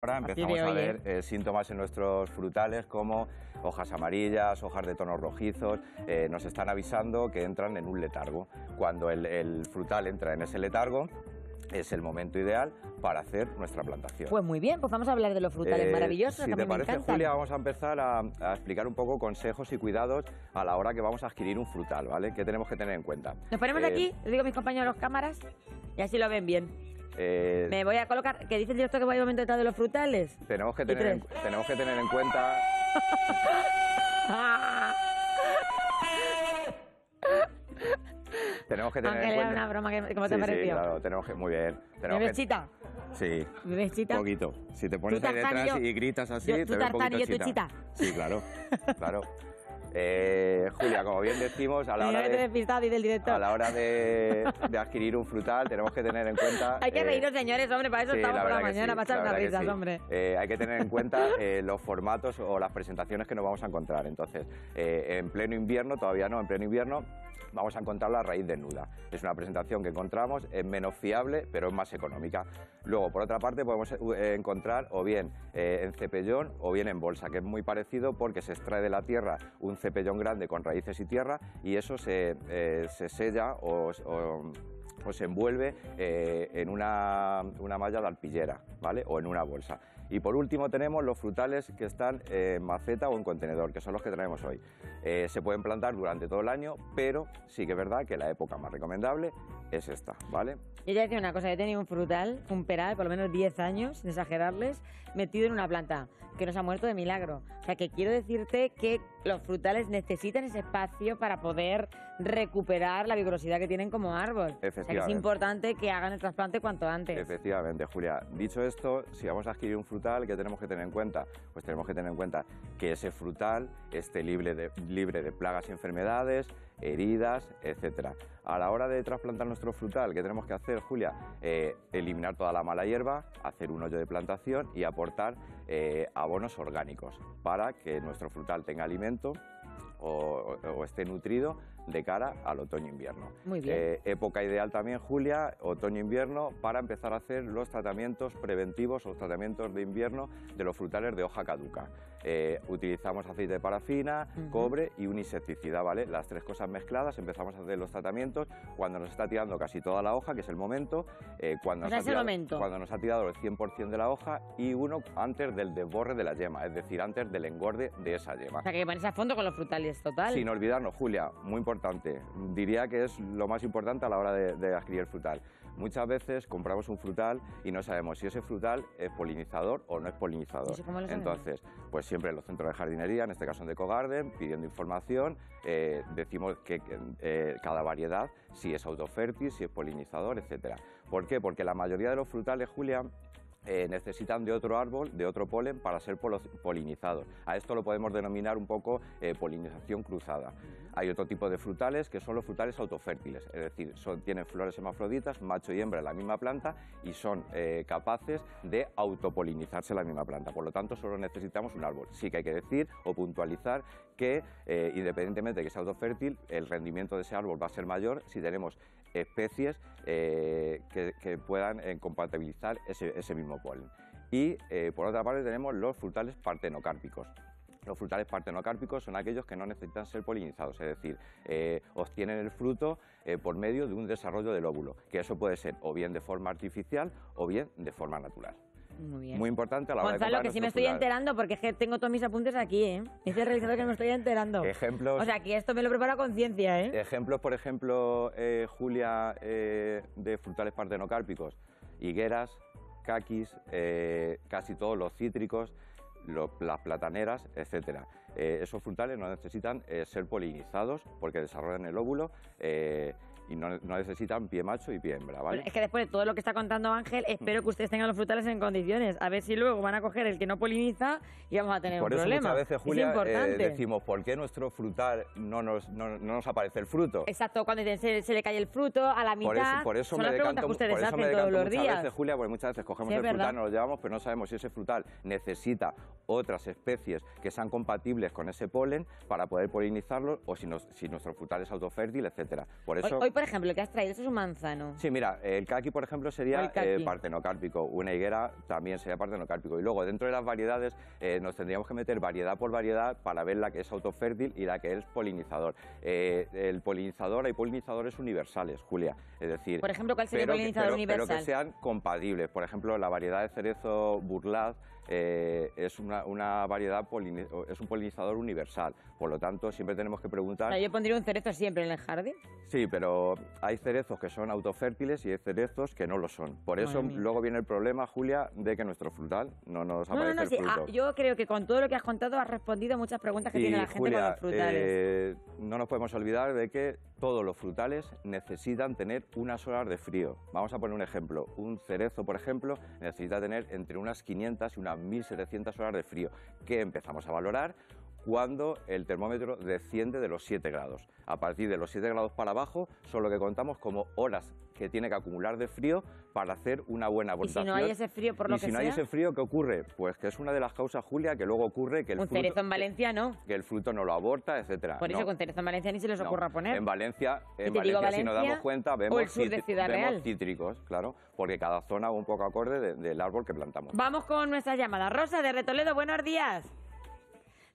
Ahora empezamos a ver síntomas en nuestros frutales como hojas amarillas, hojas de tonos rojizos, nos están avisando que entran en un letargo. Cuando el frutal entra en ese letargo, es el momento ideal para hacer nuestra plantación. Pues muy bien, pues vamos a hablar de los frutales maravillosos. Si te parece, Julia, vamos a empezar a explicar un poco consejos y cuidados a la hora que vamos a adquirir un frutal, ¿vale? ¿Qué tenemos que tener en cuenta? Nos ponemos aquí, les digo a mis compañeros cámaras, y así lo ven bien. Me voy a colocar, ¿qué dice el director que voy a momento de los frutales? Tenemos que tener en cuenta... Tenemos que tener en cuenta... una broma, ¿cómo te pareció? Sí, claro, tenemos que... Muy bien. ¿Me bechita? Sí. ¿Me bechita? Un poquito. Si te pones ahí detrás y gritas así, te veo un poquito chita. Sí, claro, claro. Julia, como bien decimos, a la hora de adquirir un frutal tenemos que tener en cuenta... Hay que reíros, señores, hombre, para eso estamos por la mañana, para echar unas risas, hombre. Hay que tener en cuenta los formatos o las presentaciones que nos vamos a encontrar. Entonces, en pleno invierno, todavía no, en pleno invierno, vamos a encontrar la raíz desnuda. Es una presentación que encontramos, es menos fiable, pero es más económica. Luego, por otra parte, podemos encontrar o bien en cepellón o bien en bolsa, que es muy parecido porque se extrae de la tierra un cepellón grande con raíces y tierra y eso se sella o se envuelve en una malla de alpillera, ¿vale? O en una bolsa. Y por último tenemos los frutales que están en maceta o en contenedor, que son los que traemos hoy. Se pueden plantar durante todo el año, pero sí que es verdad que la época más recomendable es esta, ¿vale? Yo ya decía una cosa, he tenido un frutal, un peral, por lo menos 10 años, sin exagerarles, metido en una planta, que no se ha muerto de milagro. O sea, que quiero decirte que los frutales necesitan ese espacio para poder recuperar la vigorosidad que tienen como árbol. O sea, que es importante que hagan el trasplante cuanto antes. Efectivamente, Julia. Dicho esto, si vamos a adquirir un frutal, ¿qué tenemos que tener en cuenta? Pues tenemos que tener en cuenta que ese frutal esté libre de plagas y enfermedades, heridas, etcétera. A la hora de trasplantar nuestro frutal, ¿qué tenemos que hacer, Julia? Eliminar toda la mala hierba, hacer un hoyo de plantación y aportar abonos orgánicos para que nuestro frutal tenga alimento o esté nutrido de cara al otoño-invierno. Muy bien. Época ideal también, Julia, otoño-invierno, para empezar a hacer los tratamientos preventivos o los tratamientos de invierno de los frutales de hoja caduca. Utilizamos aceite de parafina, cobre y un insecticida, ¿vale? Las tres cosas mezcladas, empezamos a hacer los tratamientos cuando nos está tirando casi toda la hoja, que es el momento, cuando nos ha tirado el 100% de la hoja y uno antes del desborre de la yema, es decir, antes del engorde de esa yema. O sea, que ponerse a fondo con los frutales, total. Sin olvidarnos, Julia, muy importante, diría que es lo más importante a la hora de adquirir el frutal. Muchas veces compramos un frutal y no sabemos si ese frutal es polinizador o no es polinizador. Entonces, pues siempre en los centros de jardinería, en este caso en Ecogarden, pidiendo información, decimos que cada variedad, si es autofértil, si es polinizador, etcétera. ¿Por qué? Porque la mayoría de los frutales, Julia, necesitan de otro árbol, de otro polen para ser polinizados. A esto lo podemos denominar un poco polinización cruzada. Hay otro tipo de frutales que son los frutales autofértiles, es decir, tienen flores hermafroditas, macho y hembra en la misma planta y son capaces de autopolinizarse en la misma planta. Por lo tanto, solo necesitamos un árbol. Sí que hay que decir o puntualizar que independientemente de que sea autofértil, el rendimiento de ese árbol va a ser mayor si tenemos especies que puedan compatibilizar ese mismo polen. Y por otra parte tenemos los frutales partenocárpicos. Los frutales partenocárpicos son aquellos que no necesitan ser polinizados, es decir, obtienen el fruto por medio de un desarrollo del óvulo, que eso puede ser o bien de forma artificial o bien de forma natural. Muy bien. Muy importante a la hora de comprar. Gonzalo, que sí me estoy enterando, porque es que tengo todos mis apuntes aquí, ¿eh? Dice el realizador que me estoy enterando. Ejemplos. O sea, que esto me lo prepara a conciencia, ¿eh? Ejemplos, por ejemplo, Julia, de frutales partenocárpicos: higueras, caquis, casi todos los cítricos, las plataneras, etcétera. Esos frutales no necesitan ser polinizados porque desarrollan el óvulo y no necesitan pie macho y pie hembra, ¿vale? Pero es que después de todo lo que está contando Ángel, espero que ustedes tengan los frutales en condiciones. A ver si luego van a coger el que no poliniza y vamos a tener un problema. Por eso muchas veces, Julia, decimos, ¿por qué nuestro frutal no nos aparece el fruto? Exacto, cuando dicen se le cae el fruto a la mitad, por eso son las preguntas que ustedes hacen todos los días. Muchas veces, Julia, porque muchas veces cogemos el frutal, nos lo llevamos, pero no sabemos si ese frutal necesita otras especies que sean compatibles con ese polen para poder polinizarlo o si nuestro frutal es autofértil, etcétera. Por eso... Hoy, por ejemplo, el que has traído, ¿eso es un manzano? Sí, mira, el caqui, por ejemplo, sería partenocárpico. Una higuera también sería partenocárpico. Y luego, dentro de las variedades, nos tendríamos que meter variedad por variedad para ver la que es autofértil y la que es polinizador. El polinizador, hay polinizadores universales, Julia. Es decir, por ejemplo, ¿cuál sería el polinizador universal? Pero que sean compatibles. Por ejemplo, la variedad de cerezo Burlaz es una variedad, es un polinizador universal. Por lo tanto, siempre tenemos que preguntar... Yo pondría un cerezo siempre en el jardín. Sí, pero hay cerezos que son autofértiles y hay cerezos que no lo son. Por eso luego viene el problema, Julia, de que nuestro frutal no nos aparece el fruto. Yo creo que con todo lo que has contado has respondido a muchas preguntas que tiene la gente, Julia, con los frutales. No nos podemos olvidar de que todos los frutales necesitan tener unas horas de frío. Vamos a poner un ejemplo. Un cerezo, por ejemplo, necesita tener entre unas 500 y unas 1700 horas de frío, que empezamos a valorar cuando el termómetro desciende de los 7 grados. A partir de los 7 grados para abajo son lo que contamos como horas que tiene que acumular de frío para hacer una buena aportación. ¿Y si no hay ese frío por lo que sea? Y si no hay ese frío, ¿qué ocurre? Pues que es una de las causas, Julia, que luego ocurre que el fruto... Un cerezo en Valencia no. Que el fruto no lo aborta, etcétera. Por eso con cerezo en Valencia ni se les ocurra poner. En Valencia, si nos damos cuenta, vemos cítricos, claro, porque cada zona va un poco acorde del árbol que plantamos. Vamos con nuestra llamada. Rosa, de Retoledo, buenos días.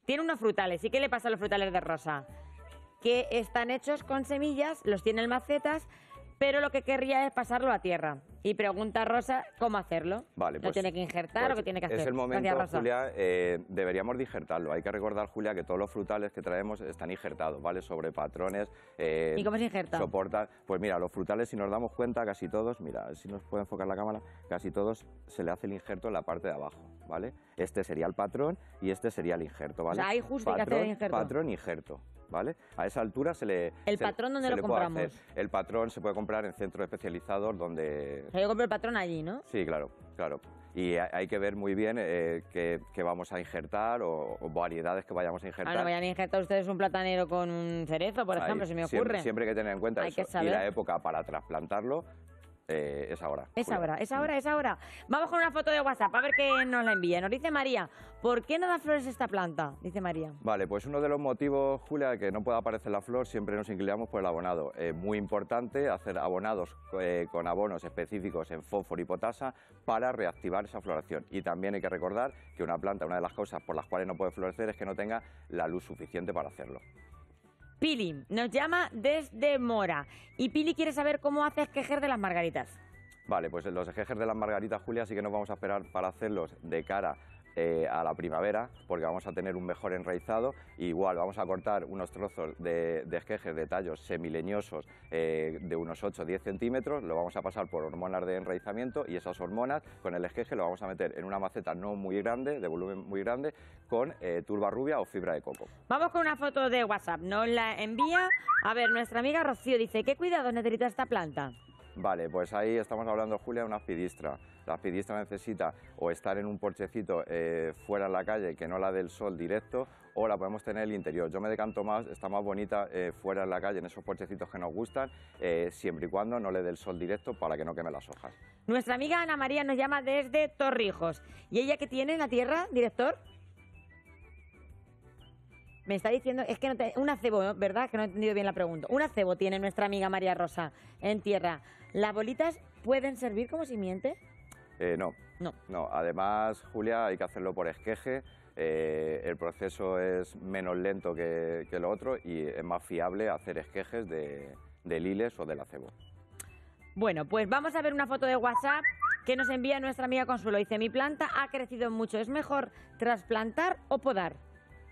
Tiene unos frutales. ¿Y qué le pasa a los frutales de Rosa? Que están hechos con semillas, los tiene en macetas, pero lo que querría es pasarlo a tierra. Y pregunta a Rosa cómo hacerlo. Vale, ¿Lo tiene que injertar o qué tiene que hacer? Es el momento, Julia, deberíamos de injertarlo. Hay que recordar, Julia, que todos los frutales que traemos están injertados, ¿vale? Sobre patrones. ¿Y cómo se injerta? Soportan. Pues mira, los frutales, si nos damos cuenta, casi todos, mira, si nos puede enfocar la cámara, casi todos se le hace el injerto en la parte de abajo, ¿vale? Este sería el patrón y este sería el injerto, ¿vale? O sea, hay justo que hacer el injerto. Patrón y injerto. ¿Vale? A esa altura se le... ¿El patrón dónde lo compramos? El patrón se puede comprar en centros especializados donde... O sea, yo compro el patrón allí, ¿no? Sí, claro, claro. Y hay que ver muy bien qué vamos a injertar o variedades que vayamos a injertar. No vayan a injertar ustedes un platanero con un cerezo, por ejemplo, si me ocurre. Siempre hay que tener en cuenta eso. Y la época para trasplantarlo es ahora. Es ahora. Vamos con una foto de WhatsApp, a ver qué nos la envía. Nos dice María, ¿por qué no da flores esta planta? Dice María. Vale, pues uno de los motivos, Julia, que no pueda aparecer la flor, siempre nos inclinamos por el abonado. Muy importante hacer abonados con abonos específicos en fósforo y potasa para reactivar esa floración. Y también hay que recordar que una planta, una de las causas por las cuales no puede florecer es que no tenga la luz suficiente para hacerlo. Pili nos llama desde Mora y Pili quiere saber cómo hace esquejer de las margaritas. Vale, pues los esquejes de las margaritas, Julia, sí que nos vamos a esperar para hacerlos de cara a la primavera, porque vamos a tener un mejor enraizado. Igual vamos a cortar unos trozos de esquejes de tallos semileñosos de unos 8-10 centímetros, lo vamos a pasar por hormonas de enraizamiento y esas hormonas con el esqueje lo vamos a meter en una maceta no muy grande, de volumen muy grande, con turba rubia o fibra de coco. Vamos con una foto de WhatsApp, nos la envía, a ver, nuestra amiga Rocío dice, ¿qué cuidados necesita esta planta? Vale, pues ahí estamos hablando, Julia, de una aspidistra. La aspidistra necesita o estar en un porchecito fuera en la calle que no la dé el sol directo, o la podemos tener en el interior. Yo me decanto más, está más bonita fuera en la calle, en esos porchecitos que nos gustan, siempre y cuando no le dé el sol directo para que no queme las hojas. Nuestra amiga Ana María nos llama desde Torrijos. ¿Y ella qué tiene en la tierra, director? Me está diciendo, es que no un acebo, ¿verdad? Que no he entendido bien la pregunta. Un acebo tiene nuestra amiga María Rosa en tierra. ¿Las bolitas pueden servir como simiente? No. Además, Julia, hay que hacerlo por esqueje. El proceso es menos lento que lo otro y es más fiable hacer esquejes de liles o del acebo. Bueno, pues vamos a ver una foto de WhatsApp que nos envía nuestra amiga Consuelo. Dice, mi planta ha crecido mucho. ¿Es mejor trasplantar o podar?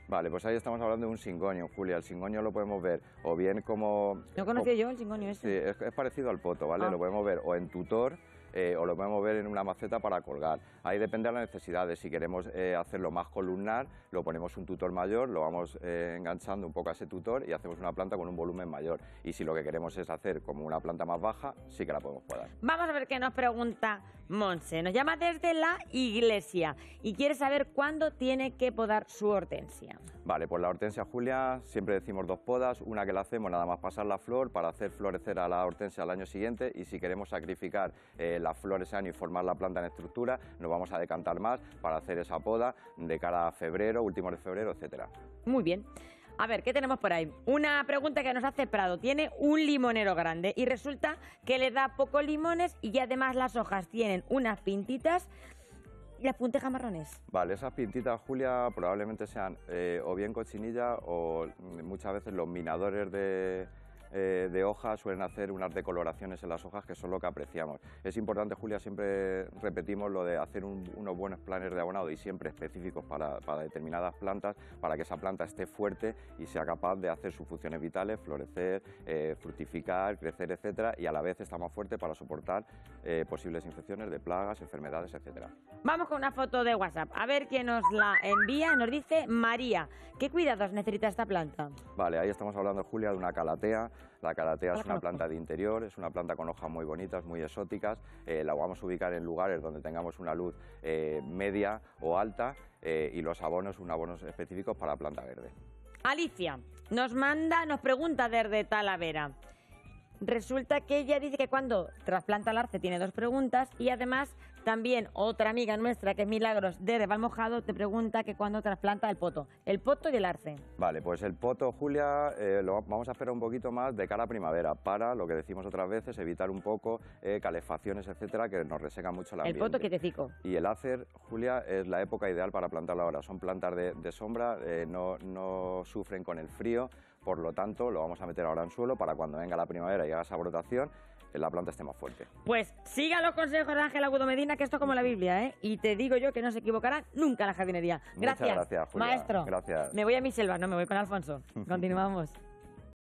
Vale, pues ahí estamos hablando de un cingonio, Julia. El cingonio lo podemos ver o bien como... No conocía yo el cingonio ese. Sí, es parecido al poto, ¿vale? Lo podemos ver o en tutor o lo podemos ver en una maceta para colgar. Ahí depende de las necesidades. Si queremos hacerlo más columnar, lo ponemos un tutor mayor, lo vamos enganchando un poco a ese tutor y hacemos una planta con un volumen mayor. Y si lo que queremos es hacer como una planta más baja, sí que la podemos podar. Vamos a ver qué nos pregunta Monse. Nos llama desde la iglesia y quiere saber cuándo tiene que podar su hortensia. Vale, pues la hortensia, Julia, siempre decimos 2 podas, una que la hacemos nada más pasar la flor para hacer florecer a la hortensia al año siguiente, y si queremos sacrificar las flores ese año y formar la planta en estructura, nos vamos a decantar más para hacer esa poda de cara a febrero, últimos de febrero, etcétera. Muy bien. A ver, ¿qué tenemos por ahí? Una pregunta que nos hace Prado. Tiene un limonero grande y resulta que le da pocos limones y además las hojas tienen unas pintitas y las puntejas marrones. Vale, esas pintitas, Julia, probablemente sean o bien cochinilla o muchas veces los minadores de hojas suelen hacer unas decoloraciones en las hojas que son lo que apreciamos. Es importante, Julia, siempre repetimos lo de hacer unos buenos planes de abonado y siempre específicos para determinadas plantas, para que esa planta esté fuerte y sea capaz de hacer sus funciones vitales, florecer, fructificar, crecer, etcétera, y a la vez está más fuerte para soportar posibles infecciones de plagas, enfermedades, etcétera. Vamos con una foto de WhatsApp, a ver quién nos la envía. Nos dice María. ¿Qué cuidados necesita esta planta? Vale, ahí estamos hablando, Julia, de una calatea. La calatea es una planta de interior, es una planta con hojas muy bonitas, muy exóticas. La vamos a ubicar en lugares donde tengamos una luz media o alta y los abonos son abonos específicos para planta verde. Alicia nos pregunta desde Talavera. Resulta que ella dice que cuando trasplanta el arce tiene 2 preguntas y además también otra amiga nuestra que es Milagros de Valmojado te pregunta que cuando trasplanta el poto y el arce. Vale, pues el poto, Julia, lo vamos a esperar un poquito más de cara a primavera para, lo que decimos otras veces, evitar un poco calefacciones, etcétera, que nos reseca mucho el ambiente. El poto quietecico. Y el acer, Julia, es la época ideal para plantarlo ahora. Son plantas de sombra, no sufren con el frío. Por lo tanto, lo vamos a meter ahora en suelo para cuando venga la primavera y haga esa brotación, la planta esté más fuerte. Pues siga los consejos de Ángel Agudo Medina, que esto es como la Biblia, ¿eh? Y te digo yo que no se equivocará nunca en la jardinería. Gracias, Muchas gracias, Julia. Maestro. Gracias. Me voy a mi selva, no me voy con Alfonso. Continuamos.